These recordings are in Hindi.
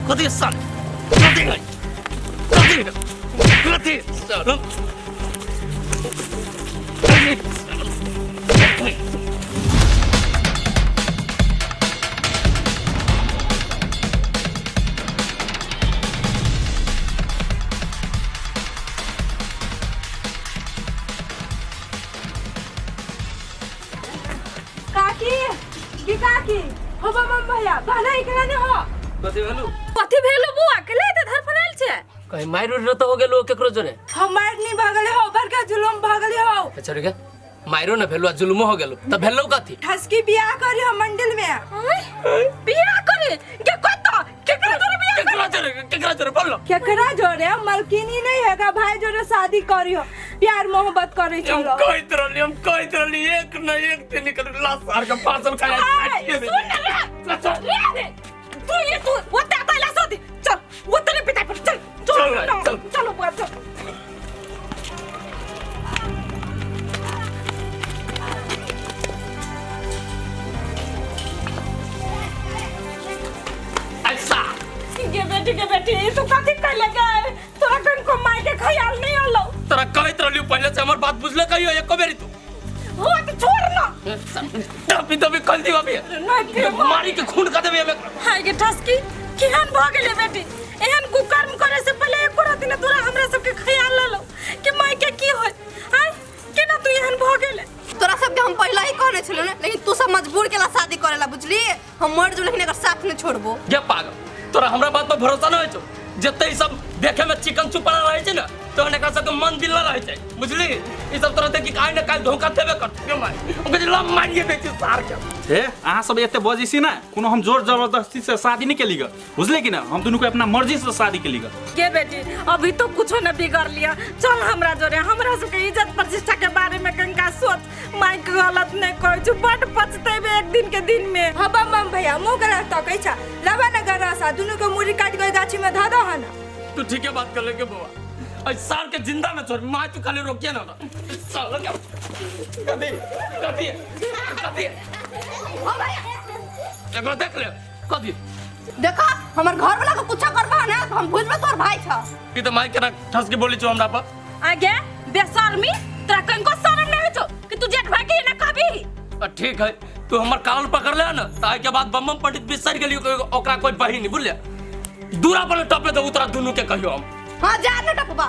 कधी साल कधी नहीं कधी साल काकी हो मम भैया भाना इकरा ने हो कथी भेलु बुआ केले त धर फनाल छे कहीं माइरो रत हो गेलो केकरो जने हमार नी भागले हो बरका जुलुम भागले हो अच्छा रे माइरो न भेलु जुलुम हो गेलो त भेलौ कथी ठसकी बियाह करी हम मंडल में बियाह करे के कत केकरा जोरे जोरे मलकिनी नहीं हैगा भाई जोरे शादी करियो प्यार मोहब्बत करे चलो हम कोई तरली एक न एक दिन निकल लासार का पार्सल खाया तू वो ताला साथी चल वो तेरे पिता पर चल चलो बुआ चल ऐसा के बेटी तू कथि कर लगा तोरा कन को माई के ख्याल नहीं आलो तोरा कहि तरली पहले से हमर बात बुझले कहियो एको बेरी तू हो तो छोड़ ना तभी कल दी बाबी मारी के खून का देबे हाय के ठसकी केहन भ गेले बेटी एहन कुकर्म करे से पहले एको रात ने तोरा हमरा सब के ख्याल लालो कि माई के की होय हाय केना तू एहन भ गेले तोरा सब के हम पहला ही कहने छलो ना लेकिन तू सब मजबूर केला शादी करेला बुझली हम मर जो लेकिन एकर साथ न छोड़बो ये पागल तोरा हमरा बात पर भरोसा न होय छ जते सब देखे में चिकन चुपड़ा रहे छ ना तो एकरा सब के मन दिल न रहे छ बुझली ई सब तोरा देखि काहे न काहे धोखा देबे कर के माय ओके लम मारिए बेटी सार के हे अहाँ सब एते बजिसी ना कोनो हम जोर जबरदस्ती से शादी नहीं केली ग बुझले कि ना हम दोनों को अपना मर्जी से शादी केली ग के बेटी अभी तो कुछ न बिगड़ लिया चल हमरा जोरे हमरा सब के इज्जत प्रतिष्ठा के बारे में कंका सोच माई के गलत नहीं कहै छु बड पछतेबे एक दिन के दिन में हबा मम भैया मो गला त कहै छ लबा न गरासा दोनों के मुड़ी काट के गाछी में धा दो हना तू ठीक है बात कर ले के बुआ आज साल के जिंदा न छोड़ मां तू खाली रोकिए ना साल का कदी ओ भैया एगो देख ले कदी देखा हमर घर वाला को कुछ करबा ना हम बुझबे तोर भाई छ ई तो माई के ना ठस के बोली छ हमरा पर आगे बेशर्मी तोरा कनको शर्म नहीं हो कि तू जेठ भाई के ना कहबी ठीक है तू हमर कान पकड़ ले ना ताई के बाद बम्बम पंडित बिसर गेली ओकरा कोई बहिन नहीं बुझले दूरा पर टपे तो उतरा दोनों के कहियो हम हां जा न टपबा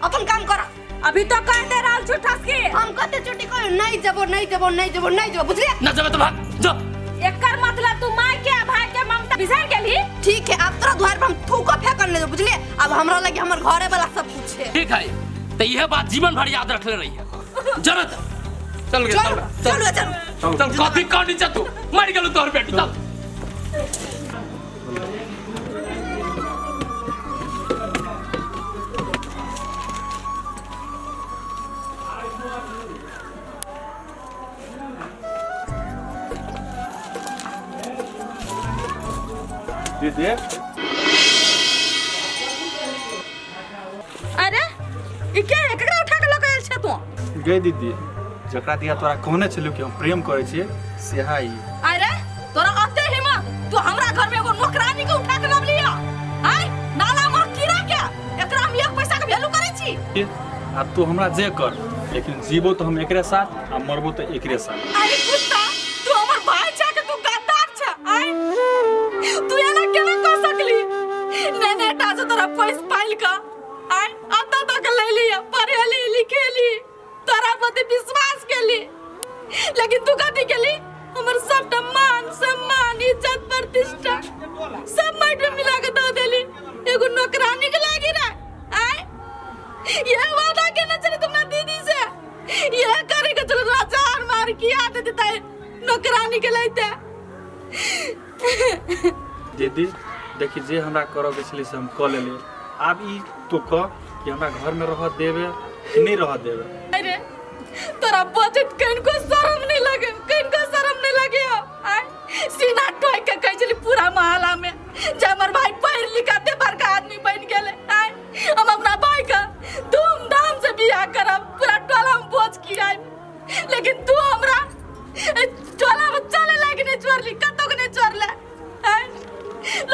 अपन काम कर अभी तो कह दे रहल छु ठसकी हम कते चोटी कह नहीं जबो बुझले ना जबे तो भाग जा एकर मतलब तू माई के भाई के ममता बिसर गेली ठीक है अब तोरा द्वार पर हम थूक फेंकन ले बुझले अब हमरा लगे हमर घरे वाला सब कुछ है ठीक है तो यह बात जीवन भर याद रखले रही है जरूरत चल चल कथी काटी छ तू मर गेलु तोहर बेटी चल दीदी अरे इके एकरा उठा के लक आइल छ तू गई दीदी जकरा दिया तोरा कहने छलियो कि हम प्रेम करे छी से हाई अरे तोरा अते हिम्मत तू हमरा घर में एगो नौकरानी के उठा के लब लिया हाय नाला मार कीड़ा के एकरा हम एक पैसा के वैल्यू करे छी आ तू हमरा जे कर लेकिन जीवो तो हम एकरे साथ आ मरबो तो एकरे साथ अरे कुत्ता तू हमर भाई छ के तू गद्दार छ आय तू एना केना कर सकली नेने टाज तोरा पैसा पाइल का आय आता तक ले लिया पढ़ेली लिखेली तोरा पर विश्वास केली लेकिन तू कथि केली हमर सब मान सम्मान इज्जत प्रतिष्ठा सब माइट में मिला के दे देली एगो नौकरानी के लागी रे आय ये वादा केना चले तुमने दीदी से ये करे के चलो हजार मार किया दे देता है नौकरानी के लाइते दीदी देखी जे हमरा करो के छली से हम क लेले अब ई तो कह कि हमरा घर में रह देबे कि नहीं रह देबे अरे तोरा बजट कनको शर्म नहीं लगे आय सीना ठोक के कह चली पूरा मोहल्ला में जे हमर भाई पढ़ लिखा दे बड़का आदमी बन गेले आय हम अपना भाई का धूमधाम से बियाह करब पूरा टोला में बोझ की आय लेकिन तू हमरा टोला में चले लागे नहीं छोड़ली कतो के नहीं छोड़ले आय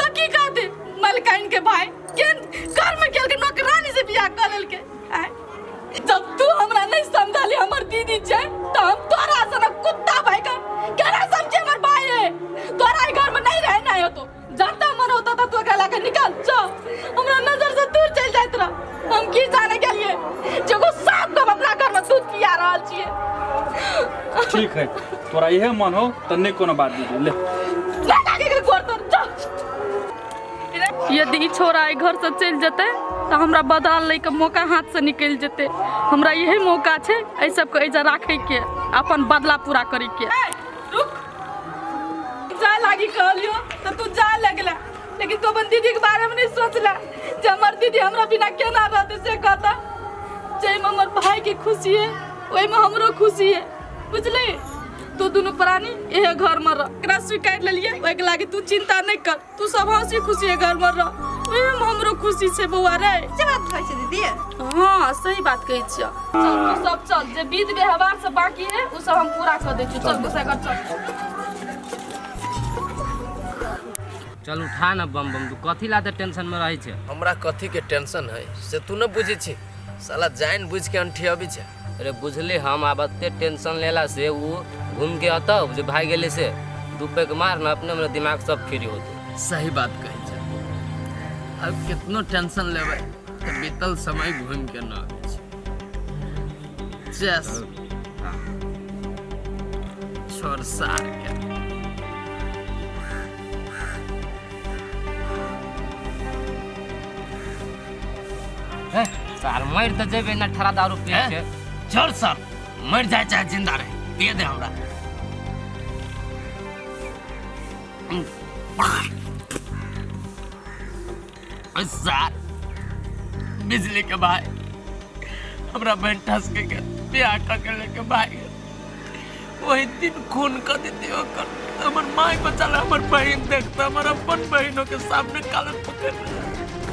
लकी कहते मलकाई के भाई केन घर में केल के नौकरानी से बियाह कर लेल के आय? जब तू हमरा नहीं समझाली हमर दीदी छै तो हम तोरा सन कुत्ता भाई का केना समझे हमर भाई है तोरा ई घर में नहीं रहना है तो जानता मन होता था तो कहला के निकल जा हमरा नजर से दूर चल जात रहा हम की जाने के लिए जगो साफ को अपना घर में दूध पिया रहल छिए ठीक है तोरा इहे मन हो त नहीं कोनो बात दीदी ले लटा के घर तर जा यदि ई छोरा ई घर से चल जते तो हमरा बदल ले के मौका हाथ से निकल जते हमरा यही मौका छै ए सब के इजा राखे के अपन बदला पूरा करे के रुक जा लागी कहलियो तो तू जा लगला लेकिन तू अपन दीदी के बारे में नहीं सोचला जे हमर दीदी हमरा बिना केना रहते से कहता जे में हमर भाई के खुशी है ओई में हमरो खुशी है बुझली तू दोनों प्राणी एहे घर में रह एकरा स्वीकार ले लिए ओई के लागी तू चिंता नहीं कर तू सब हंसी खुशी है घर में रह ओई में हमरो खुशी से बउआ रे जे बात कहै छै दीदी हां सही बात कहै छियै चल तू सब चल जे विध व्यवहार से बाकी है उ सब हम पूरा कर दै छी चल गुस्सा कर चल चल उठा ना बम बम तू कथी लाते टेंशन में रही छे हमरा कथी के टेंशन है से तू न बुझे छी साला जान बुझ के अंठियाबी छे अरे बुझली हम आबते टेंशन लेला से वो घूम के आता जो भाग गेले से दुपे के मार ना अपने मेरा दिमाग सब फ्री होते सही बात कही छे अब कितनो टेंशन लेबै त बीतल समय घूम के न आबै छे चेस छोड़ सार के सार मर तो जेबे ना 18 दारू पिए के छोड़ सर मर जाए चाहे जिंदा रहे पिए दे हमरा सर बिजली के भाई हमरा बहन ठस के ब्याह कर लेके भाई वही दिन खून कर देते ओकर हमर माई बचाला हमर बहन देखता हमर अपन बहनों के सामने कालर पकड़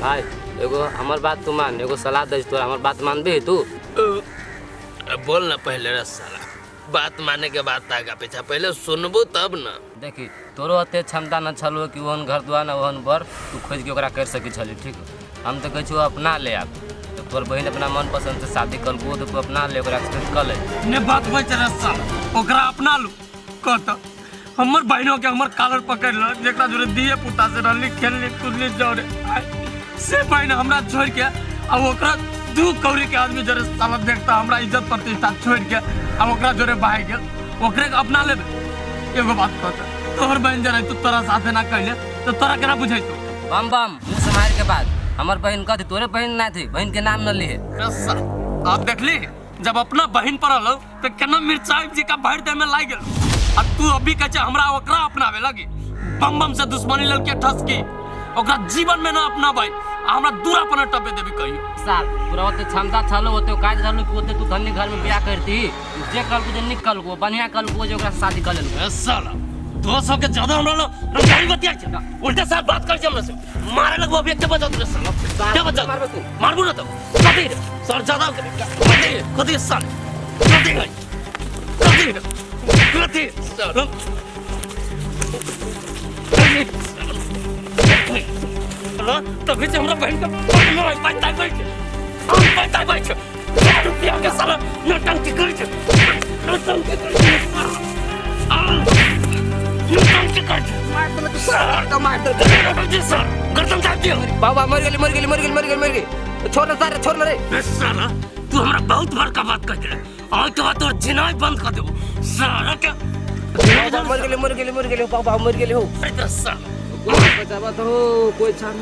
भाई एगो हमर बात तू मान एगो सलाह दे तोरा हमर बात मानबे तू बोल ना पहले रे साला बात माने के बाद आगा पीछा पहले सुनबो तब ना देखी तोरो अते क्षमता न छलो कि ओहन घर दुआ न ओहन बर तू खोज के ओकरा कर सकी छली ठीक हम तो कहै छु अपना ले आप तो तोर बहन अपना मन पसंद से शादी करबो तो तू अपना ले ओकरा एक्सेप्ट कर ले ने बात बच रे साला ओकरा अपना लू कहत हमर बहनों के हमर कालर पकड़ ल जेकरा जोरे दिए पुता से रहली खेलली कूदली जौरे से बहन हमरा छोड़ के अब ओकरा दू कौड़ी के आदमी जरे साला देखता हमरा इज्जत प्रतिष्ठा छोड़ के अब ओकरा जोरे भाग गेल ओकरे के अपना लेबे एगो बात कहत तोहर बहन जरे तू तोरा साथे ना कहले तो तोरा केना बुझै तू बम बम मुंह समार के बाद हमर बहन कहती तोरे बहन ना थी बहन के नाम न लिए आप देखली जब अपना बहन पड़ल तो केना मिर्चाई जी का भर दे में लाग गेल आ तू अभी कहे हमरा ओकरा अपनावे लगी बम बम से दुश्मनी लेल के ठस की ओकरा जीवन में ना अपना भाई हमरा दूरा पर टपे देबी कहियो साल पूरा ओते क्षमता छलो ओते काज छलो कि ओते तू धनी घर में बियाह करती जे कल को जे निकल को बढ़िया कल को जे ओकरा शादी कर लेलू साला 200 के ज्यादा हमरा लो रंगाई बतिया छ उल्टा साथ बात कर हमरा से मारे लगबो अभी एक बजा तू साला क्या बजा मारबो ना तो कथी सर ज्यादा कथी साल कथी साला तभी से हमरा बहन का पैसा भाई छ रुपया के साला नटंकी कर छ नटंकी कर छ मार दो सर गर्दन काट दियो बाबा मर गेली छोड़ सारे छोड़ रे साला तू हमरा बहुत बड़का बात कर दे और तो बात और जिनाई बंद कर देबो साला के मर गेली बाबा मर गेली हो साला बचावा तो कोई छान